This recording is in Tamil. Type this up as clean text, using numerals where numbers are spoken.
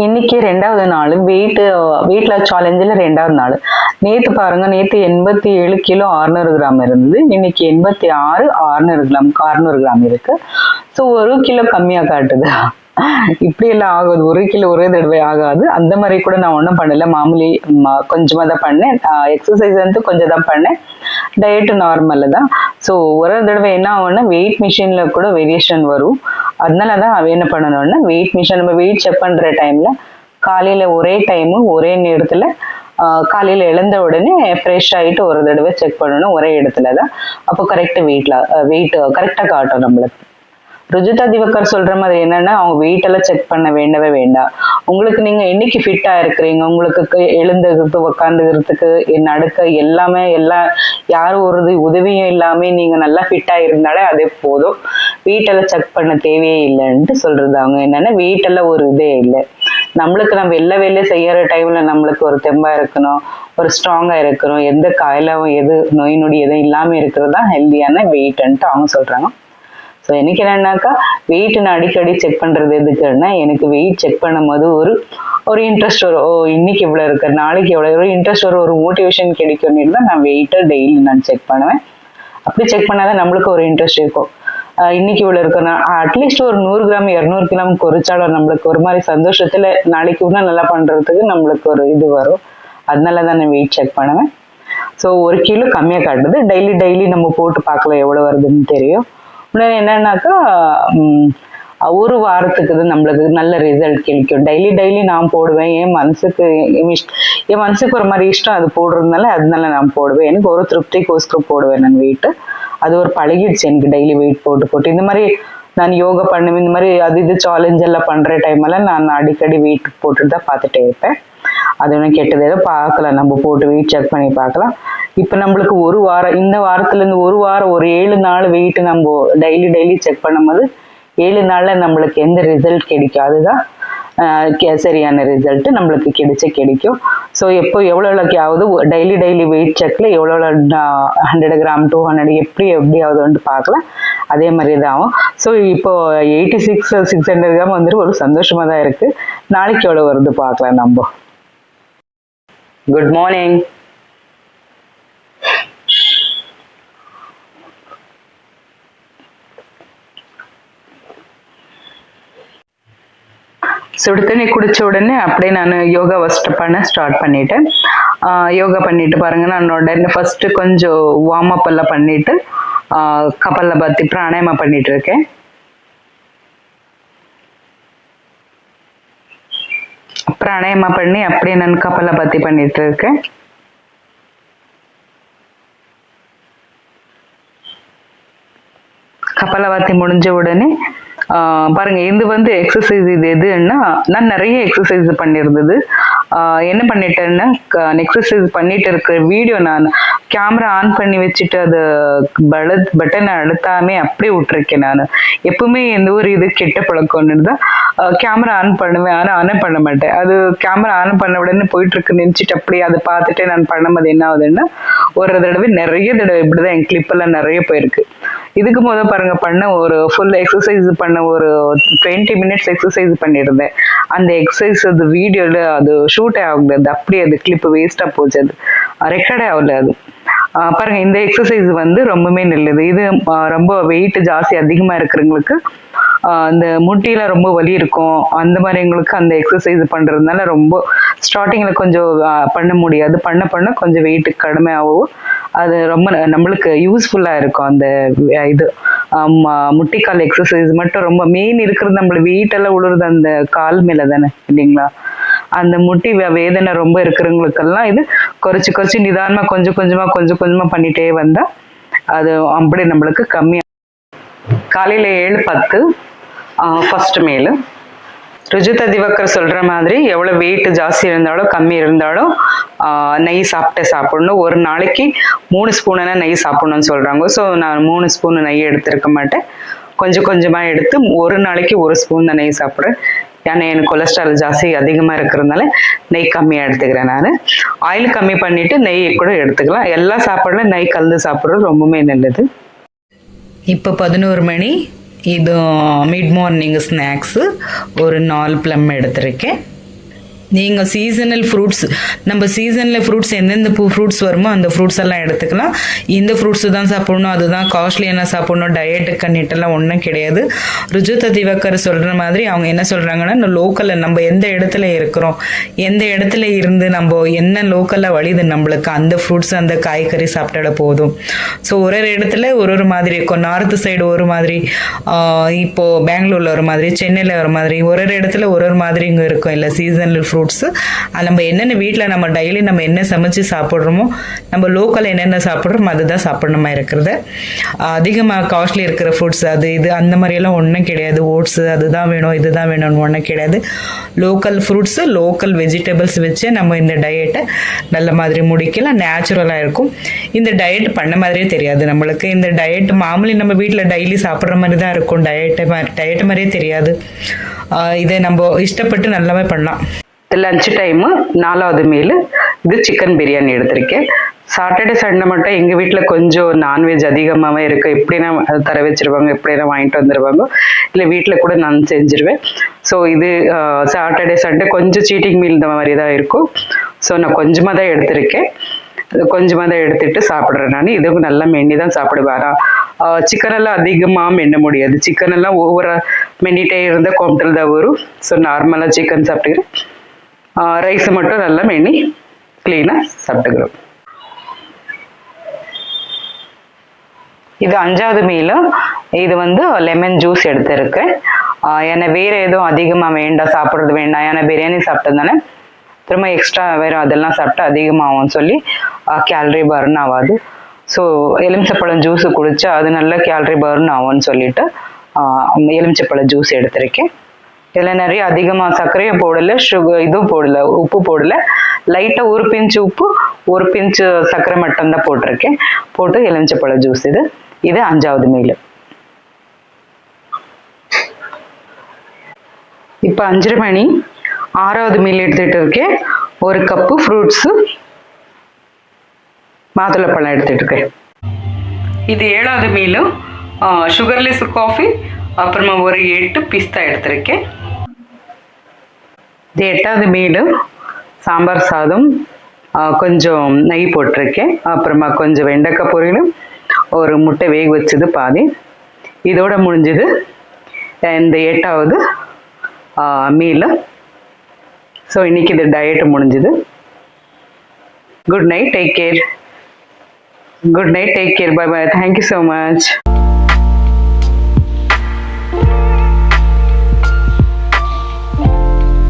இன்னைக்கு 2வது நாள் வெயிட் சேலஞ்சில் 2வது நாள். நேற்று பாருங்க, நேற்று 87 கிலோ 600 கிராம் இருந்தது. இன்னைக்கு 86 600 கிராம் இருக்கு. ஸோ 1 கிலோ கம்மியாக காட்டுது. இப்படி எல்லாம் ஆகாது, 1 கிலோ ஒரே தடவை ஆகாது. அந்த மாதிரி கூட நான் ஒன்றும் பண்ணல, மாமூலி கொஞ்சமாக தான் பண்ணேன். எக்ஸசைஸ் வந்து கொஞ்சம் தான் பண்ணேன், டயட்டு நார்மலு தான். ஸோ ஒரு தடவை என்ன ஆகும்னா வெயிட் மிஷினில் கூட வேரியேஷன் வரும். அதனால தான் அவ என்ன பண்ணணும்னா வெயிட் மிஷின் நம்ம வெயிட் செக் பண்ணுற டைமில் காலையில் ஒரே டைமு ஒரே நேரத்தில் காலையில் எழுந்த உடனே ஃப்ரெஷ் ஆகிட்டு ஒரு தடவை செக் பண்ணணும் ஒரே இடத்துல தான். அப்போ கரெக்டாக வெயிட் கரெக்டாக காட்டும் நம்மளுக்கு. ருஜிதா திவாகர் சொல்ற மாதிரி என்னன்னா, அவங்க வெயிட் எல்லாம் செக் பண்ண வேண்டவே வேண்டாம். உங்களுக்கு நீங்க என்னைக்கு ஃபிட்டா இருக்கிறீங்க, உங்களுக்கு எழுந்துக்கிறதுக்கு உக்காந்துக்கிறதுக்கு நடக்க எல்லாமே யாரும் ஒரு உதவியும் இல்லாம நீங்க நல்லா ஃபிட்டா இருந்தாலே அதே போதும். வெயிட் எல்லாம் செக் பண்ண தேவையே இல்லைன்ட்டு சொல்றது. அவங்க என்னன்னா வெயிட் எல்லாம் ஒரு இதே இல்லை, நம்மளுக்கு நம்ம எல்லா வேலையும் செய்யற டைம்ல நம்மளுக்கு ஒரு தெம்பா இருக்கணும், ஒரு ஸ்ட்ராங்கா இருக்கணும், எந்த காயிலும் எது நோய் நொடி எதுவும் இல்லாம இருக்கிறது தான் ஹெல்தியான வெயிட்ன்ட்டு அவங்க சொல்றாங்க. ஸோ எனக்கு என்னன்னாக்கா வெயிட் நான் அடிக்கடி செக் பண்ணுறது எதுக்குன்னா, எனக்கு வெயிட் செக் பண்ணும்போது ஒரு இன்ட்ரெஸ்ட் வரும். இன்னைக்கு இவ்வளோ இருக்கு, நாளைக்கு எவ்வளோ, ஒரு இன்ட்ரெஸ்ட் வரும், ஒரு மோட்டிவேஷன் கிடைக்கும்னு தான் நான் வெயிட்டை டெய்லி நான் செக் பண்ணுவேன். அப்படி செக் பண்ணாதான் நம்மளுக்கு ஒரு இன்ட்ரெஸ்ட் இருக்கும். இன்னைக்கு இவ்வளோ இருக்குன்னா அட்லீஸ்ட் ஒரு 100 கிராம் 200 கிராம் குறைச்சாலும் நம்மளுக்கு ஒரு மாதிரி சந்தோஷத்தில் நாளைக்கு இன்னும் நல்லா பண்ணுறதுக்கு நம்மளுக்கு ஒரு இது வரும். அதனால தான் நான் வெயிட் செக் பண்ணுவேன். ஸோ 1 கிலோ கம்மியாக காட்டுது. டெய்லி நம்ம போட்டு பார்க்கலாம் எவ்வளோ வருதுன்னு தெரியும். இன்னொன்று என்னன்னாக்கா, ஒரு வாரத்துக்கு தான் நம்மளுக்கு நல்ல ரிசல்ட் கிடைக்கும். டெய்லி நான் போடுவேன். என் மனசுக்கு ஒரு மாதிரி இஷ்டம் அது போடுறதுனால, அதனால நான் போடுவேன். எனக்கு ஒரு திருப்திக்கோஸ்கரம் போடுவேன் நான் வெயிட்டு. அது ஒரு பழகிடுச்சு எனக்கு, டெய்லி வெயிட் போட்டு இந்த மாதிரி நான் யோகா பண்ணுவேன். இந்த மாதிரி இது சேலஞ்ச் எல்லாம் பண்ணுற டைமெல்லாம் நான் அடிக்கடி வெயிட் போட்டுட்டு தான் பார்த்துட்டே இருப்பேன். அது ஒன்றும் கெட்டது எதுவும் பார்க்கலாம், நம்ம போட்டு வெயிட் செக் பண்ணி பார்க்கலாம். இப்போ நம்மளுக்கு ஒரு வாரம், இந்த வாரத்துலேருந்து ஒரு வாரம் ஒரு 7 நாள் வெயிட் நம்ம டெய்லி செக் பண்ணும்போது 7 நாளில் நம்மளுக்கு எந்த ரிசல்ட் கிடைக்கும் அதுதான் சரியான ரிசல்ட் நம்மளுக்கு கிடைக்கும். ஸோ எப்போ எவ்வளோக்கு ஆகுது டெய்லி வெயிட் செக்கில் எவ்வளோ 100 கிராம் 200 எப்படி ஆகுதுன்ட்டு பார்க்கலாம். அதே மாதிரி தான் ஆகும். ஸோ இப்போ 86 600 கிராம் வந்துட்டு ஒரு சந்தோஷமாக தான் இருக்குது. நாளைக்கு எவ்வளோ வருது பார்க்கலாம் நம்ம. Good morning. சுடு தண்ணி குடிச்ச உடனே அப்படியே நான் யோகா ஸ்டார்ட் பண்ணிட்டேன். யோகா பண்ணிட்டு பாருங்க, நான் உடனே ஃபர்ஸ்ட் கொஞ்சம் வார்ம் அப் எல்லாம் பண்ணிட்டு கபாலபாதி பிராணாயாமம் பண்ணிட்டு இருக்கேன். பிராணாயாமம் பண்ணி அப்படியே நான் கபாலபாதி பண்ணிட்டு இருக்கேன். கபாலபாதி முடிஞ்ச உடனே பாருங்க, இது வந்து எக்ஸசைஸ். இது எதுன்னா, நான் நிறைய எக்ஸசைஸ் பண்ணியிருந்தது. என்ன பண்ணிட்டேன்னா, எக்ஸசைஸ் பண்ணிட்டு இருக்கிற வீடியோ நான் கேமரா ஆன் பண்ணி வச்சுட்டு அது பட்டனை அழுத்தாமே அப்படியே விட்டுருக்கேன். நான் எப்பவுமே எந்த ஒரு இது கெட்ட பழக்கம்னு தான் கேமரா ஆன் பண்ணுவேன், ஆனால் ஆன் பண்ண மாட்டேன். அது கேமரா ஆன் பண்ண உடனே போயிட்டு இருக்கு நினச்சிட்டு அப்படியே அதை பார்த்துட்டு நான் பண்ணும்போது என்ன ஆகுதுன்னா, நிறைய தடவை இப்படிதான் என் கிளிப்பெல்லாம் நிறைய போயிருக்கு. இதுக்கு முதல் பாருங்க, ஒரு ஃபுல் எக்ஸசைஸ் பண்ண ஒரு 20 மினிட்ஸ் எக்ஸசைஸ் பண்ணியிருந்தேன். அந்த எக்ஸசைஸ் அது வீடியோவில் அது ஷூட்டே ஆகல, அது அப்படியே அது கிளிப்பு வேஸ்ட்டாக போச்சு, அது ரெக்கார்டே ஆகல. அது பாருங்க, இந்த எக்ஸசைஸ் வந்து ரொம்பவே நல்லது. இது ரொம்ப வெயிட் ஜாஸ்தி அதிகமாக இருக்கிறவங்களுக்கு, அந்த முட்டியில ரொம்ப வலி இருக்கும், அந்த மாதிரி எங்களுக்கு அந்த எக்ஸசைஸ் பண்றதுனால ரொம்ப ஸ்டார்டிங்ல கொஞ்சம் பண்ண முடியாது. பண்ண கொஞ்சம் வெயிட் கடுமையாகவும் அது ரொம்ப நம்மளுக்கு யூஸ்ஃபுல்லா இருக்கும். அந்த இது முட்டிக்கால் எக்ஸசைஸ் மட்டும் ரொம்ப மெயின் இருக்கிறது. நம்மளுக்கு வெயிட் எல்லாம் உழுறது அந்த கால் மேல தானே இல்லைங்களா? அந்த முட்டி வேதனை ரொம்ப இருக்கிறவங்களுக்கெல்லாம் இது குறைச்சி நிதானமா கொஞ்சம் கொஞ்சமா பண்ணிட்டே வந்தா அது அப்படி நம்மளுக்கு கம்மியா. காலையில 7:10 ஃபர்ஸ்ட் மேலு. ருஜிதா திவாகர் சொல்ற மாதிரி எவ்வளவு வெயிட் ஜாஸ்தி இருந்தாலும் கம்மி இருந்தாலும் நெய் சாப்பிடணும். ஒரு நாளைக்கு 3 ஸ்பூனா நெய் சாப்பிடணும்னு சொல்றாங்க. ஸோ நான் 3 ஸ்பூன் நெய் எடுத்திருக்க மாட்டேன், கொஞ்சமா எடுத்து ஒரு நாளைக்கு 1 ஸ்பூன் தான் நெய் சாப்பிட்றேன். ஏன்னா எனக்கு கொலஸ்ட்ரால் ஜாஸ்தி அதிகமாக இருக்கிறதுனால நெய் கம்மியாக எடுத்துக்கிறேன். நான் ஆயில் கம்மி பண்ணிட்டு நெய் கூட எடுத்துக்கலாம். எல்லா சாப்பாடுல நெய் கலந்து சாப்பிட்றது ரொம்பவுமே நல்லது. இப்போ 11 மணி. இது மிட் மார்னிங் ஸ்நாக்ஸு ஒரு 4 ப்ளம் எடுத்திருக்கேன். நீங்கள் சீசனல் ஃப்ரூட்ஸ், நம்ம சீசனில் ஃப்ரூட்ஸ் எந்தெந்த ஃப்ரூட்ஸ் வருமோ அந்த ஃப்ரூட்ஸ் எல்லாம் எடுத்துக்கலாம். இந்த ஃப்ரூட்ஸு தான் சாப்பிடணும், அதுதான் காஸ்ட்லியான சாப்பிடணும், டயட்டுக்கு கண்ணிட்டெல்லாம் ஒன்றும் கிடையாது. ருஜுதா திவாகர் சொல்கிற மாதிரி அவங்க என்ன சொல்கிறாங்கன்னா, லோக்கலில் நம்ம எந்த இடத்துல இருக்கிறோம், எந்த இடத்துல இருந்து நம்ம என்ன லோக்கலில் வழிது நம்மளுக்கு அந்த ஃப்ரூட்ஸ் அந்த காய்கறி சாப்பிட்டால போதும். ஸோ ஒரு இடத்துல ஒரு மாதிரி இருக்கும். நார்த்து சைடு ஒரு மாதிரி, இப்போது பெங்களூரில் ஒரு மாதிரி, சென்னையில் ஒரு மாதிரி, ஒரு இடத்துல ஒரு மாதிரி இங்கே இருக்கும் இல்லை சீசனல் ஃப்ரூட்ஸு. நம்ம என்னென்ன வீட்டில் நம்ம டெய்லி நம்ம என்ன சமைச்சு சாப்பிட்றோமோ, நம்ம லோக்கல் என்னென்ன சாப்பிட்றோமோ அதுதான் சாப்பிடணுமா இருக்கிறது. அதிகமாக காஸ்ட்லி இருக்கிற ஃப்ரூட்ஸ் அது இது அந்த மாதிரியெல்லாம் ஒன்றும் கிடையாது. ஓட்ஸு அதுதான் வேணும் இதுதான் வேணும்னு ஒன்றும் கிடையாது. லோக்கல் ஃப்ரூட்ஸு லோக்கல் வெஜிடபிள்ஸ் வச்சு நம்ம இந்த டயட்டை நல்ல மாதிரி முடிக்கலாம். நேச்சுரலாக இருக்கும். இந்த டயட் பண்ண மாதிரியே தெரியாது நம்மளுக்கு. இந்த டயட் மாமூலி நம்ம வீட்டில் டெய்லி சாப்பிட்ற மாதிரி தான் இருக்கும். டயட் மாதிரியே தெரியாது. இதை நம்ம இஷ்டப்பட்டு நல்லாவே பண்ணலாம். லஞ்ச் டைமு 4வது மீல் இது சிக்கன் பிரியாணி எடுத்திருக்கேன். சாட்டர்டே சண்டே மட்டும் எங்கள் வீட்டில் கொஞ்சம் நான்வெஜ் அதிகமாகவே இருக்குது. எப்படின்னா தர வச்சுருவாங்க, எப்படின்னா வாங்கிட்டு வந்துடுவாங்க, இல்லை வீட்டில் கூட நான் செஞ்சுருவேன். ஸோ இது சாட்டர்டே சண்டே கொஞ்சம் சீட்டிங் மீல் இந்த மாதிரி தான் இருக்கும். ஸோ நான் கொஞ்சமாக தான் எடுத்திருக்கேன். கொஞ்சமாக தான் எடுத்துகிட்டு சாப்பிட்றேன். நான் இதுவும் நல்லா மென்னி தான் சாப்பிடுவாரா. சிக்கனெல்லாம் அதிகமாக மென்ன முடியாது. சிக்கனெல்லாம் ஒவ்வொரு மென்னிட்டே இருந்தால் கோம்டல் தான் வரும். ஸோ நார்மலாக சிக்கன் சாப்பிட்டுக்கிறேன். ரைஸ் மட்டும் நல்லா மென்னி க்ளீனாக சாப்பிட்டுக்கிறோம். இது 5வது மீல். இது லெமன் ஜூஸ் எடுத்திருக்கேன். ஏன்னா வேறு எதுவும் அதிகமாக வேண்டாம், சாப்பிட்றது வேண்டாம். ஏன்னா பிரியாணி சாப்பிட்டதுனால திரும்ப எக்ஸ்ட்ரா வேறு அதெல்லாம் சாப்பிட்டா அதிகமாகும்னு சொல்லி கேலரி பர்ன் ஆகாது. ஸோ எலுமிச்சப்பழம் ஜூஸு குடித்தா அது நல்ல கேலரி பர்ன் ஆகும்னு சொல்லிட்டு எலுமிச்சப்பழம் ஜூஸ் எடுத்திருக்கேன். இதில் நிறைய அதிகமாக சர்க்கரையை போடலை, இதுவும் போடலை, உப்பு போடலை. லைட்டாக ஒரு பிஞ்சு உப்பு ஒரு பிஞ்சு சர்க்கரை மட்டும்தான் போட்டிருக்கேன். போட்டு எலுமிச்சப்பழ ஜூஸ் இது 5வது மீல். இப்போ 5:30 மணி. 6வது மீல் எடுத்துகிட்டு இருக்கேன். 1 கப்பு ஃப்ரூட்ஸு மாதுளப்பழம் எடுத்துகிட்டு இருக்கேன். இது 7வது மீல். சுகர்லெஸ் காஃபி, அப்புறமா ஒரு 8 பிஸ்தா எடுத்திருக்கேன். இது 8வது மீல். சாம்பார் சாதம், கொஞ்சம் நெய் போட்டிருக்கேன், அப்புறமா கொஞ்சம் வெண்டைக்காய் பொரியலும், ஒரு முட்டை வேக வச்சது பாதி. இதோட முடிஞ்சது இந்த 8வது மீல். ஸோ இன்னைக்கு இது டயட் முடிஞ்சது. Good night, take care. Good night, take care, bye bye, thank you so much.